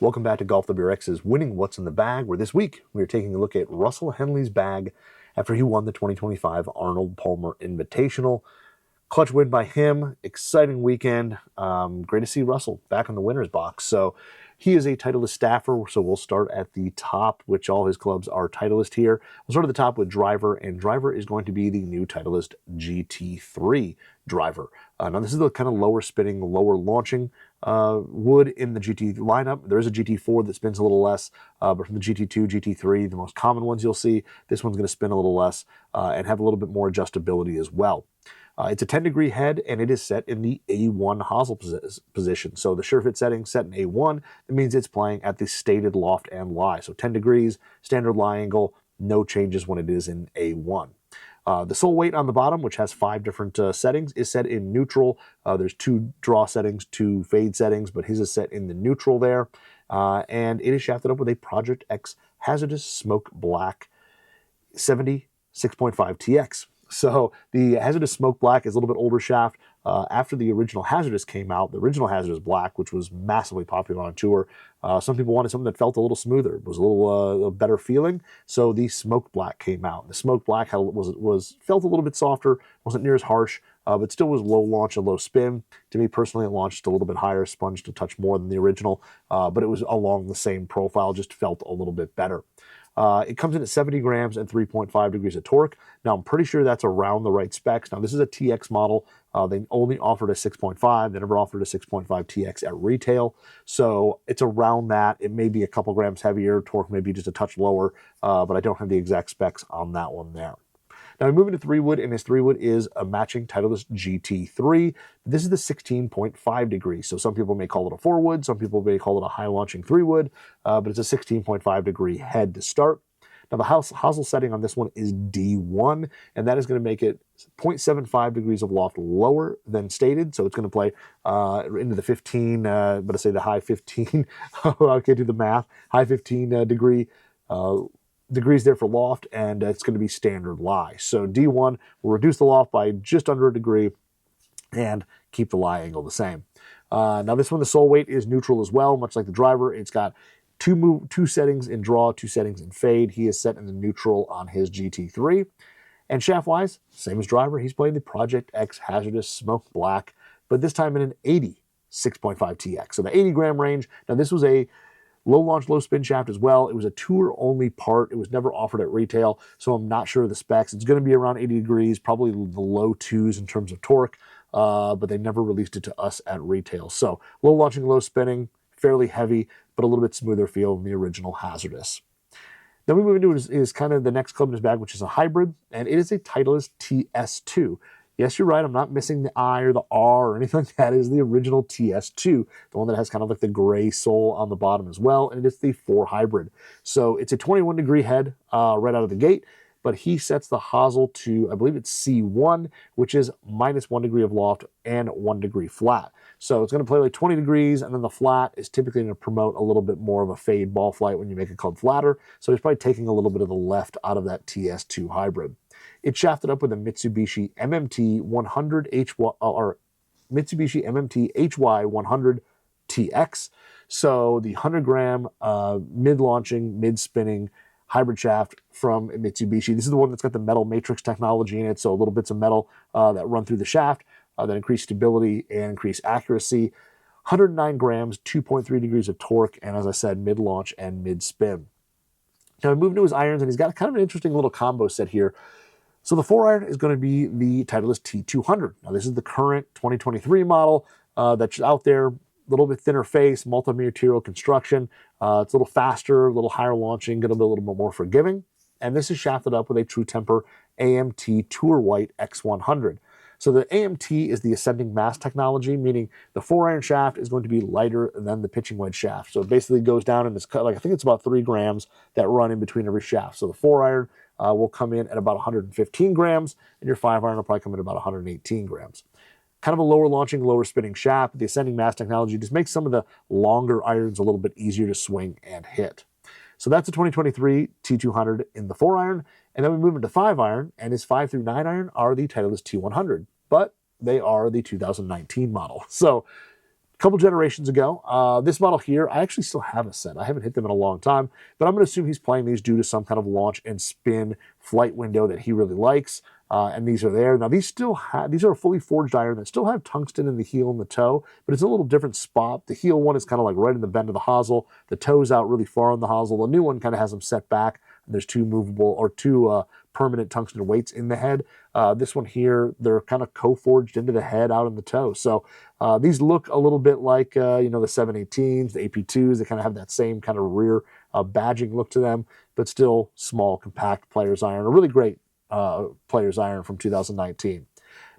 Welcome back to Golf WRX's Winning What's in the Bag, where this week we are taking a look at Russell Henley's bag after he won the 2025 ARnold Palmer Invitational. Clutch win by him, exciting weekend. Great to see Russell back in the winner's box. So he is a Titleist staffer, so we'll start at the top, which all his clubs are Titleist here. We'll start at the top with driver, and driver is going to be the new Titleist GT3 driver. Now this is the kind of lower spinning, lower launching wood in the GT lineup. There is a GT4 that spins a little less, but from the GT2, GT3, the most common ones you'll see, this one's going to spin a little less and have a little bit more adjustability as well. It's a 10-degree head, and it is set in the A1 hosel position. So the SureFit setting set in A1, that means it's playing at the stated loft and lie. So 10 degrees, standard lie angle, no changes when it is in A1. The sole weight on the bottom, which has 5 different settings, is set in neutral. There's 2 draw settings, 2 fade settings, but his is set in the neutral there. And it is shafted up with a Project X HZRDUS Smoke Black 70 6.5 TX. So the HZRDUS Smoke Black is a little bit older shaft. After the original HZRDUS came out, the original HZRDUS Black, which was massively popular on tour, some people wanted something that felt a little smoother, was a little better feeling. So the Smoke Black came out. The Smoke Black felt a little bit softer, wasn't near as harsh, but still was low launch and low spin. To me personally, it launched a little bit higher, sponged a touch more than the original, but it was along the same profile, just felt a little bit better. It comes in at 70 grams and 3.5 degrees of torque. Now, I'm pretty sure that's around the right specs. Now, this is a TX model. They only offered a 6.5. They never offered a 6.5 TX at retail. So it's around that. It may be a couple grams heavier. Torque may be just a touch lower, but I don't have the exact specs on that one there. Now, we move into 3-wood, and his 3-wood is a matching Titleist GT3. This is the 16.5 degree. So some people may call it a 4-wood. Some people may call it a high-launching 3-wood, but it's a 16.5 degree head to start. Now, the hosel setting on this one is D1, and that is going to make it 0.75 degrees of loft lower than stated. So it's going to play into the 15, but I say the high 15. I can't do the math. High 15 degrees there for loft, and it's going to be standard lie. So D1 will reduce the loft by just under a degree and keep the lie angle the same. Now this one, the sole weight is neutral as well, much like the driver. It's got two settings in draw, 2 settings in fade. He is set in the neutral on his GT3. And shaft-wise, same as driver, he's playing the Project X HZRDUS Smoke Black, but this time in an 80 6.5 TX. So the 80 gram range. Now this was a low launch, low spin shaft as well. It was a tour only part. It was never offered at retail, so I'm not sure of the specs. It's going to be around 80 degrees, probably the low 2s in terms of torque, but they never released it to us at retail. So low launching, low spinning, fairly heavy, but a little bit smoother feel than the original HZRDUS. Then we move into is kind of the next club in his bag, which is a hybrid, and it is a Titleist TS2. Yes, you're right. I'm not missing the I or the R or anything like that. It is the original TS2, the one that has kind of like the gray sole on the bottom as well, and it's the 4 hybrid. So it's a 21 degree head right out of the gate, but he sets the hosel to, I believe it's C1, which is -1 degree of loft and 1 degree flat. So it's going to play like 20 degrees, and then the flat is typically going to promote a little bit more of a fade ball flight when you make a club flatter. So he's probably taking a little bit of the left out of that TS2 hybrid. It's shafted up with a Mitsubishi MMT 100 HY or Mitsubishi MMT HY 100 TX. So the 100 gram mid-launching, mid-spinning hybrid shaft from Mitsubishi. This is the one that's got the metal matrix technology in it, so little bits of metal that run through the shaft that increase stability and increase accuracy. 109 grams, 2.3 degrees of torque, and as I said, mid-launch and mid-spin. Now we move to his irons, and he's got kind of an interesting little combo set here. So the 4-iron is going to be the Titleist T200. Now this is the current 2023 model that's out there, a little bit thinner face, multi-material construction. It's a little faster, a little higher launching, going to be a little bit more forgiving. And this is shafted up with a True Temper AMT Tour White X100. So the AMT is the ascending mass technology, meaning the 4-iron shaft is going to be lighter than the pitching wedge shaft. So it basically goes down and it's cut, like I think it's about 3 grams that run in between every shaft. So the 4-iron will come in at about 115 grams, and your 5-iron will probably come in about 118 grams. Kind of a lower launching, lower spinning shaft. The ascending mass technology just makes some of the longer irons a little bit easier to swing and hit. So that's a 2023 T200 in the 4-iron. And then we move into 5-iron, and his 5 through 9-iron are the Titleist T100, but they are the 2019 model. So couple generations ago. This model here, I actually still have a set. I haven't hit them in a long time, but I'm going to assume he's playing these due to some kind of launch and spin flight window that he really likes. And these are there. Now, these are a fully forged iron that still have tungsten in the heel and the toe, but it's a little different spot. The heel one is kind of like right in the bend of the hosel. The toe's out really far on the hosel. The new one kind of has them set back. And there's two permanent tungsten weights in the head. This one here, they're kind of co-forged into the head out in the toe. So these look a little bit like, the 718s, the AP2s. They kind of have that same kind of rear badging look to them, but still small, compact player's iron. A really great player's iron from 2019.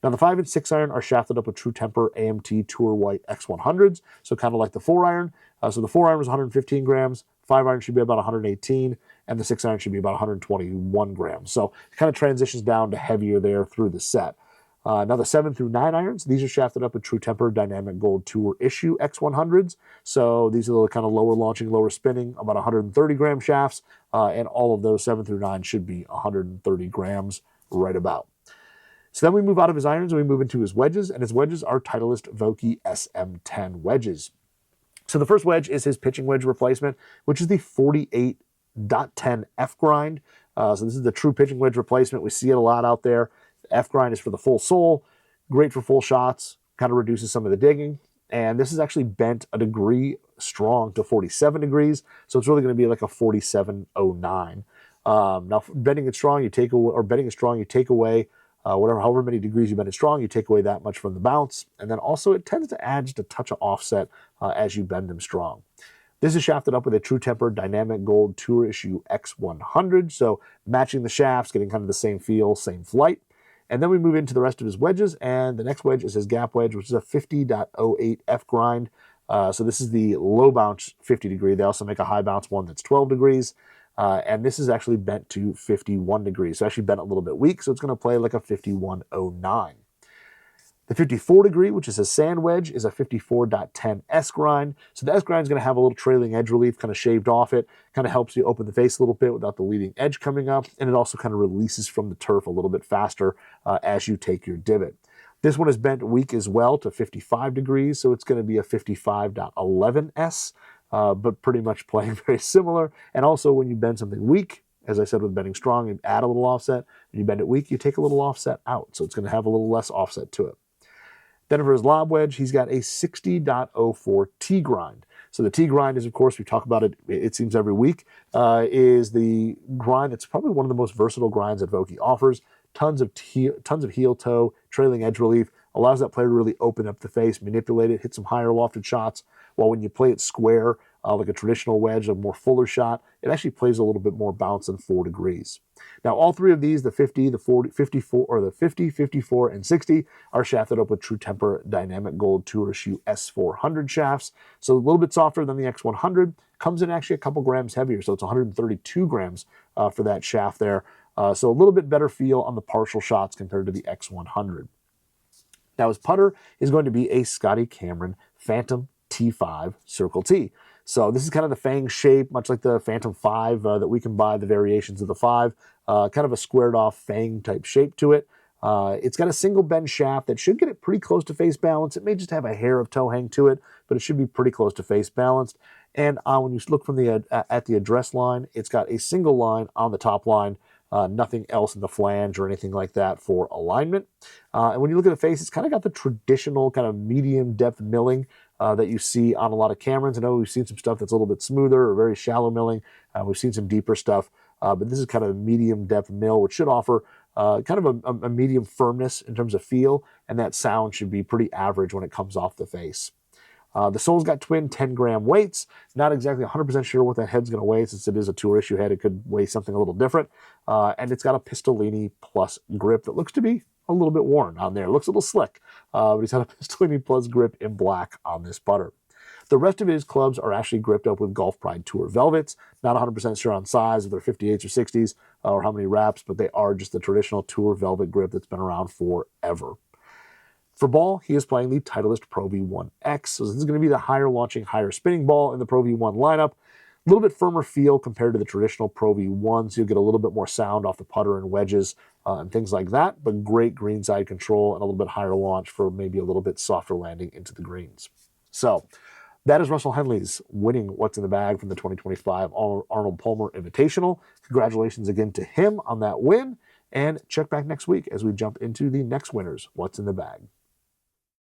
Now, the 5 and 6 iron are shafted up with True Temper AMT Tour White X100s, so kind of like the 4 iron. So the 4 iron was 115 grams, 5 iron should be about 118, and the 6 iron should be about 121 grams. So it kind of transitions down to heavier there through the set. Now, the 7 through 9 irons, these are shafted up with True Temper Dynamic Gold Tour Issue X100s. So these are the kind of lower launching, lower spinning, about 130 gram shafts. And all of those 7 through 9 should be 130 grams right about. So then we move out of his irons and we move into his wedges. And his wedges are Titleist Vokey SM10 wedges. So the first wedge is his pitching wedge replacement, which is the 48.10 F grind. So this is the true pitching wedge replacement. We see it a lot out there. F grind is for the full sole, great for full shots, kind of reduces some of the digging. And this is actually bent a degree strong to 47 degrees. So it's really going to be like a 47.09. Now, bending it strong, you take away, however many degrees you bend it strong, you take away that much from the bounce. And then also it tends to add just a touch of offset as you bend them strong. This is shafted up with a True Temper Dynamic Gold Tour Issue X100. So matching the shafts, getting kind of the same feel, same flight. And then we move into the rest of his wedges, and the next wedge is his gap wedge, which is a 50.08 F grind. So this is the low bounce 50 degree. They also make a high bounce one that's 12 degrees. And this is actually bent to 51 degrees. So actually bent a little bit weak, so it's going to play like a 51.09. The 54 degree, which is a sand wedge, is a 54.10 S grind. So the S grind is going to have a little trailing edge relief kind of shaved off it. Kind of helps you open the face a little bit without the leading edge coming up. And it also kind of releases from the turf a little bit faster as you take your divot. This one is bent weak as well to 55 degrees. So it's going to be a 55.11 S, but pretty much playing very similar. And also when you bend something weak, as I said with bending strong, you add a little offset. When you bend it weak, you take a little offset out. So it's going to have a little less offset to it. Then for his lob wedge, he's got a 60.04 T grind. So the T grind is, of course, we talk about it, it seems every week, is the grind that's probably one of the most versatile grinds that Vokey offers. Tons of heel toe, trailing edge relief, allows that player to really open up the face, manipulate it, hit some higher lofted shots. While when you play it square, like a traditional wedge, a more fuller shot, it actually plays a little bit more bounce than 4 degrees. Now, all three of these, the 50, the 40, 54, or the 50, 54, and 60, are shafted up with True Temper Dynamic Gold Tour Issue S400 shafts. So a little bit softer than the X100. Comes in actually a couple grams heavier, so it's 132 grams for that shaft there. So a little bit better feel on the partial shots compared to the X100. Now, his putter is going to be a Scotty Cameron Phantom T5 Circle T. So this is kind of the fang shape, much like the Phantom 5 that we can buy, the variations of the 5. Kind of a squared off fang type shape to it. It's got a single bend shaft that should get it pretty close to face balance. It may just have a hair of toe hang to it, but it should be pretty close to face balanced. And when you look from at the address line, it's got a single line on the top line, nothing else in the flange or anything like that for alignment. And when you look at the face, it's kind of got the traditional kind of medium depth milling that you see on a lot of Camerons. I know we've seen some stuff that's a little bit smoother or very shallow milling. We've seen some deeper stuff, but this is kind of a medium depth mill, which should offer kind of a medium firmness in terms of feel, and that sound should be pretty average when it comes off the face. The sole's got twin 10-gram weights. Not exactly 100% sure what that head's going to weigh, since it is a tour issue head. It could weigh something a little different. And it's got a Pistolini Plus grip that looks to be a little bit worn on there. It looks a little slick, but he's got a Pistolini Plus grip in black on this putter. The rest of his clubs are actually gripped up with Golf Pride Tour Velvets. Not 100% sure on size, if they're 58s or 60s, or how many wraps, but they are just the traditional Tour Velvet grip that's been around forever. For ball, he is playing the Titleist Pro V1x. So this is going to be the higher launching, higher spinning ball in the Pro V1 lineup. A little bit firmer feel compared to the traditional Pro V1, so you'll get a little bit more sound off the putter and wedges and things like that, but great greenside control and a little bit higher launch for maybe a little bit softer landing into the greens. So that is Russell Henley's winning What's in the Bag from the 2025 Arnold Palmer Invitational. Congratulations again to him on that win. And check back next week as we jump into the next winner's What's in the Bag.